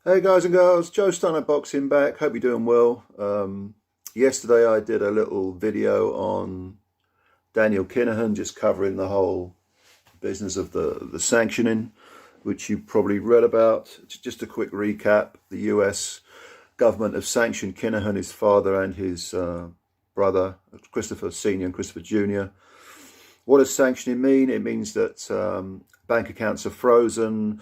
Hey guys and girls, Joe Stunner Boxing back. Hope you're doing well. Yesterday I did a little video on Daniel Kinahan, just covering the whole business of the sanctioning, which you probably read about. Just a quick recap: the U.S. government have sanctioned Kinahan, his father, and his brother, Christopher Senior and Christopher Junior. What does sanctioning mean? It means that bank accounts are frozen.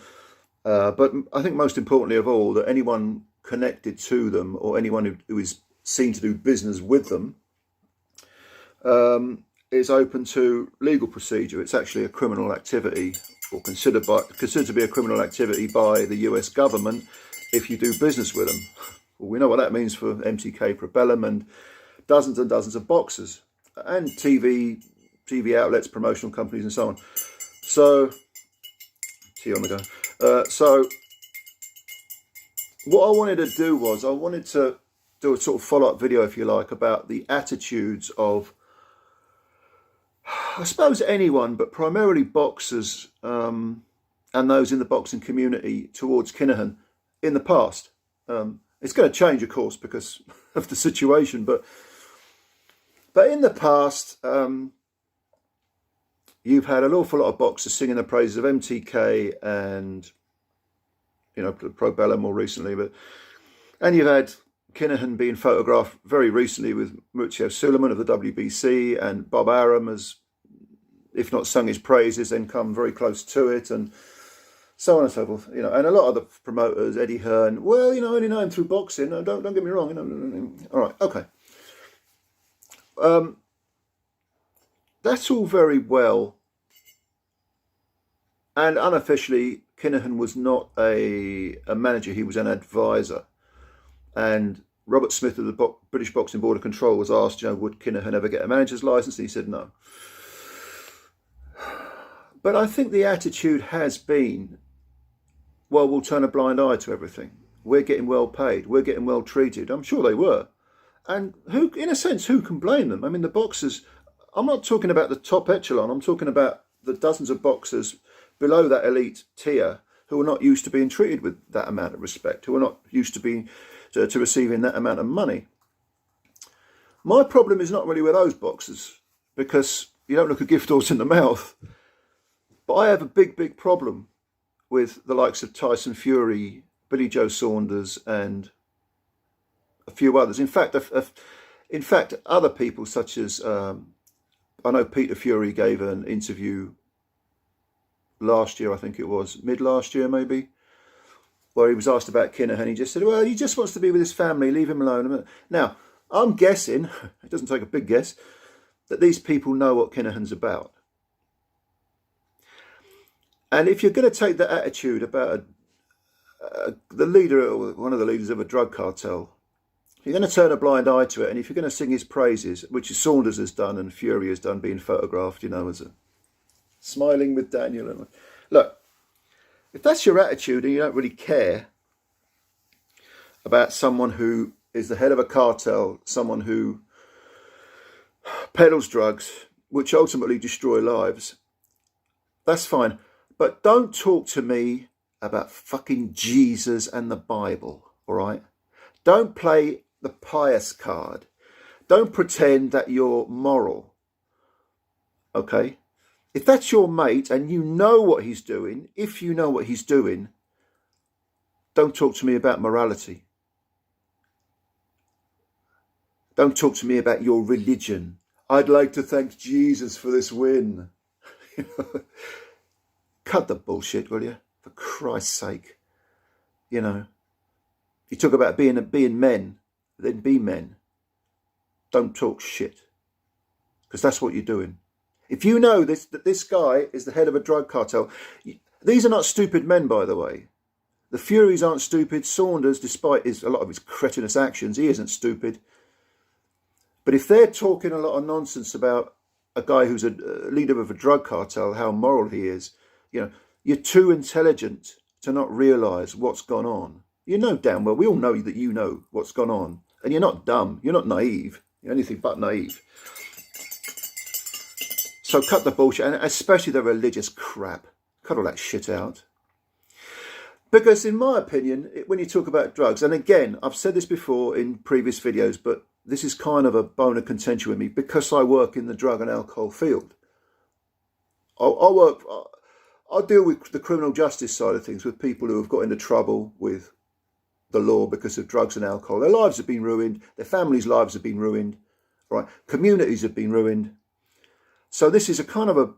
But I think most importantly of all, that anyone connected to them or anyone who is seen to do business with them is open to legal procedure. It's actually a criminal activity, or considered to be a criminal activity by the US government if you do business with them. Well, we know what that means for MTK, Probellum, and dozens of boxers and TV outlets, promotional companies, and so on. So, tea on the go. So what I wanted to do was I wanted to do a sort of follow-up video, if you like, about the attitudes of, I suppose, anyone, but primarily boxers and those in the boxing community towards Kinahan in the past. It's going to change, of course, because of the situation, but in the past, you've had an awful lot of boxers singing the praises of MTK and, you know, Probellum more recently, and you've had Kinahan being photographed very recently with Maurizio Suleiman of the WBC, and Bob Arum has, if not sung his praises, then come very close to it, and so on and so forth. You know, and a lot of the promoters, Eddie Hearn, well, you know, I only know him through boxing. No, don't get me wrong. You know, all right, okay. That's all very well. And unofficially, Kinahan was not a manager, he was an advisor. And Robert Smith of the British Boxing Board of Control was asked, you know, would Kinahan ever get a manager's license? And he said no. But I think the attitude has been, well, we'll turn a blind eye to everything. We're getting well paid. We're getting well treated. I'm sure they were. And who, in a sense, who can blame them? I mean, the boxers, I'm not talking about the top echelon. I'm talking about the dozens of boxers below that elite tier who are not used to being treated with that amount of respect, who are not used to being to receiving that amount of money. My problem is not really with those boxers, because you don't look a gift horse in the mouth. But I have a big problem with the likes of Tyson Fury, Billy Joe Saunders, and a few others. In fact, other people such as I know Peter Fury gave an interview last year, I think it was, mid last year maybe, where he was asked about Kinahan. He just said, well, he just wants to be with his family, leave him alone. Now, I'm guessing, it doesn't take a big guess, that these people know what Kinahan's about. And if you're going to take that attitude about the leader, or one of the leaders of a drug cartel, you're going to turn a blind eye to it. And if you're going to sing his praises, which Saunders has done and Fury has done, being photographed, you know, as a smiling with Daniel. Look, if that's your attitude and you don't really care about someone who is the head of a cartel, someone who peddles drugs, which ultimately destroy lives, that's fine. But don't talk to me about fucking Jesus and the Bible, all right? Don't play the pious card. Don't pretend that you're moral, okay? If that's your mate and you know what he's doing, if you know what he's doing, don't talk to me about morality. Don't talk to me about your religion. I'd like to thank Jesus for this win. Cut the bullshit, will you? For Christ's sake. You know, you talk about being men, then be men. Don't talk shit, because that's what you're doing. If you know that this guy is the head of a drug cartel, these are not stupid men, by the way. The Furies aren't stupid. Saunders, despite a lot of his cretinous actions, he isn't stupid. But if they're talking a lot of nonsense about a guy who's a leader of a drug cartel, how moral he is, you know, you're too intelligent to not realise what's gone on. You know damn well, we all know that you know what's gone on. And you're not dumb, you're not naive, you're anything but naive. So cut the bullshit, and especially the religious crap. Cut all that shit out. Because in my opinion, when you talk about drugs, and again, I've said this before in previous videos, but this is kind of a bone of contention with me because I work in the drug and alcohol field. I deal with the criminal justice side of things, with people who have got into trouble with the law because of drugs and alcohol. Their lives have been ruined. Their families' lives have been ruined. Right? Communities have been ruined. So this is a kind of a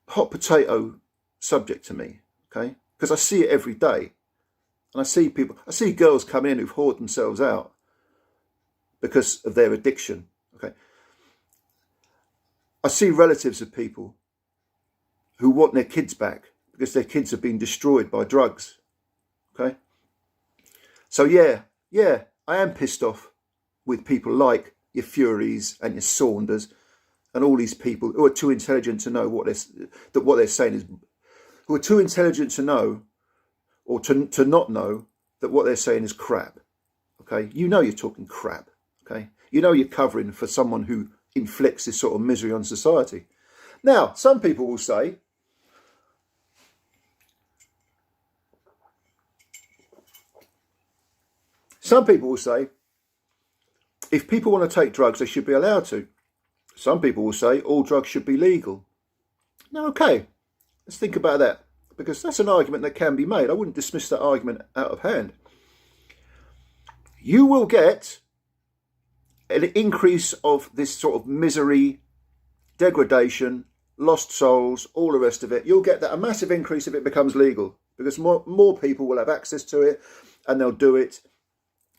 hot potato subject to me, okay? Because I see it every day. And I see girls come in who've hoarded themselves out because of their addiction, okay? I see relatives of people who want their kids back because their kids have been destroyed by drugs, okay? So yeah, I am pissed off with people like your Furies and your Saunders and all these people who are too intelligent to know what they're saying is, who are too intelligent to know or to not know that what they're saying is crap, okay? You know you're talking crap, okay? You know you're covering for someone who inflicts this sort of misery on society. Now, some people will say, if people want to take drugs, they should be allowed to. Some people will say all drugs should be legal. Now, okay, let's think about that, because that's an argument that can be made. I wouldn't dismiss that argument out of hand. You will get an increase of this sort of misery, degradation, lost souls, all the rest of it. You'll get that, a massive increase if it becomes legal, because more people will have access to it and they'll do it.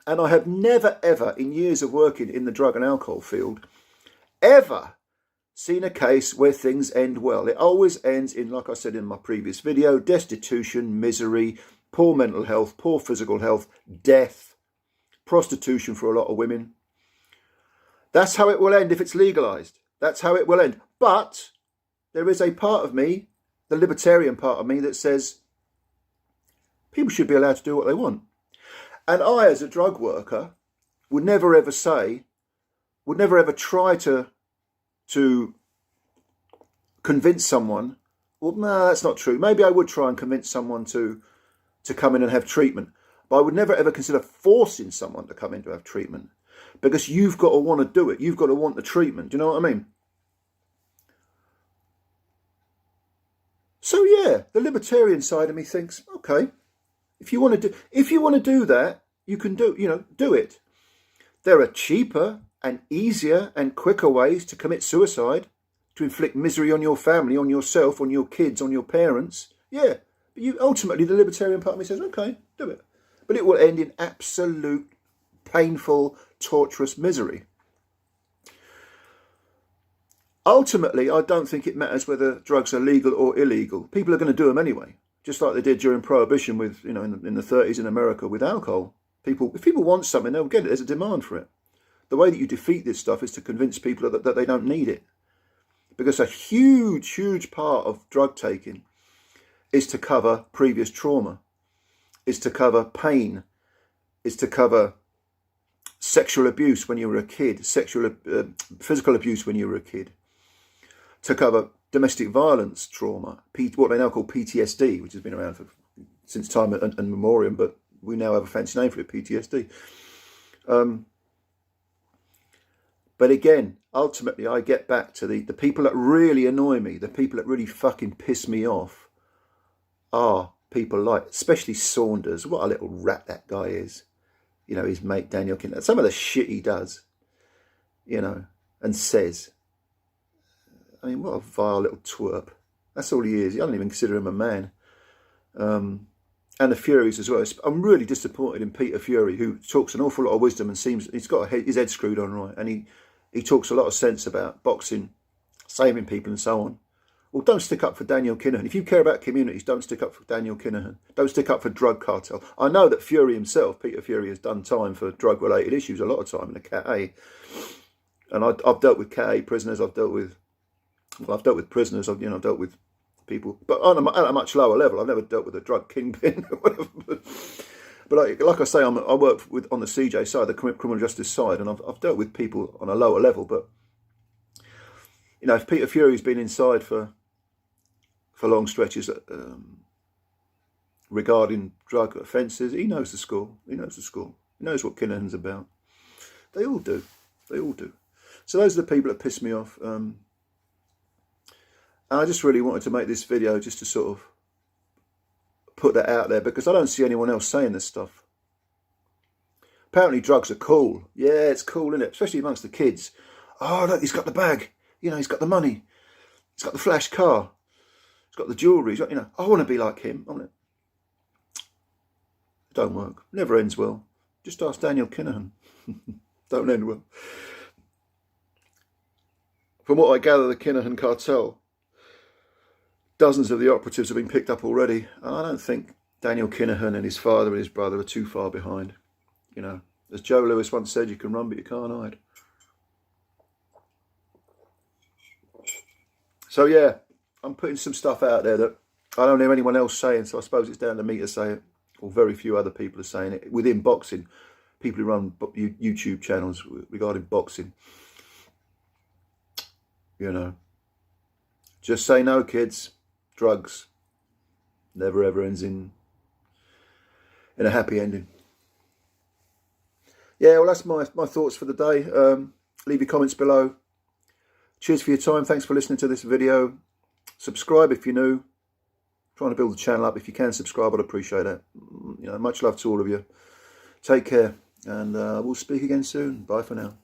And I have never, ever, in years of working in the drug and alcohol field, ever seen a case where things end well. It always ends in, like I said in my previous video, destitution, misery, poor mental health, poor physical health, death, prostitution for a lot of women. That's how it will end if it's legalised. That's how it will end. But there is a part of me, the libertarian part of me, that says people should be allowed to do what they want. And I, as a drug worker, would never ever try to convince someone, well, no, that's not true. Maybe I would try and convince someone to come in and have treatment. But I would never ever consider forcing someone to come in to have treatment. Because you've got to want to do it. You've got to want the treatment. Do you know what I mean? So yeah, the libertarian side of me thinks, okay, if you want to do that, you can do it. There are cheaper and easier and quicker ways to commit suicide, to inflict misery on your family, on yourself, on your kids, on your parents. Yeah, but ultimately the libertarian part of me says, okay, do it. But it will end in absolute painful, torturous misery. Ultimately, I don't think it matters whether drugs are legal or illegal. People are going to do them anyway, just like they did during Prohibition with, in the 30s in America with alcohol. If people want something, they'll get it. There's a demand for it. The way that you defeat this stuff is to convince people that they don't need it. Because a huge, huge part of drug taking is to cover previous trauma, is to cover pain, is to cover sexual abuse when you were a kid, physical abuse when you were a kid, to cover domestic violence trauma, what they now call PTSD, which has been around since time and memoriam, but we now have a fancy name for it, PTSD. But again, ultimately, I get back to the people that really annoy me, the people that really fucking piss me off, are people like, especially Saunders. What a little rat that guy is. His mate Daniel Kinahan. Some of the shit he does, and says. I mean, what a vile little twerp. That's all he is. I don't even consider him a man. And the Furies as well. I'm really disappointed in Peter Fury, who talks an awful lot of wisdom and seems he's got his head screwed on right, and he talks a lot of sense about boxing, saving people and so on. Well, don't stick up for Daniel Kinahan. If you care about communities, don't stick up for Daniel Kinahan. Don't stick up for drug cartel. I know that Fury himself, Peter Fury, has done time for drug-related issues, a lot of time in the Cat A. And I've dealt with Cat A prisoners. I've dealt with prisoners. I've dealt with people, but at a much lower level. I've never dealt with a drug kingpin or whatever. But like I say, I work on the CJ side, the criminal justice side, and I've dealt with people on a lower level. But if Peter Fury's been inside for long stretches, regarding drug offences. He knows the school. He knows the school. He knows what Kinahan's about. They all do. They all do. So those are the people that piss me off. And I just really wanted to make this video just to sort of put that out there, because I don't see anyone else saying this stuff. Apparently drugs are cool. Yeah, it's cool, isn't it? Especially amongst the kids. Oh, look, he's got the bag. You know, he's got the money. He's got the flash car. He's got the jewellery. He's got, you know, I want to be like him. I want to. It don't work. Never ends well. Just ask Daniel Kinahan. Don't end well. From what I gather, the Kinahan cartel, dozens of the operatives have been picked up already. And I don't think Daniel Kinahan and his father and his brother are too far behind. You know, as Joe Lewis once said, you can run, but you can't hide. So yeah, I'm putting some stuff out there that I don't hear anyone else saying, so I suppose it's down to me to say it, or very few other people are saying it. Within boxing, people who run YouTube channels regarding boxing, you know, just say no, kids. Drugs never ever ends in a happy ending. Yeah, well, that's my thoughts for the day. Leave your comments below. Cheers for your time. Thanks for listening to this video. Subscribe if you're new. Trying to build the channel up. If you can subscribe, I'd appreciate that. You know, much love to all of you. Take care, and we'll speak again soon. Bye for now.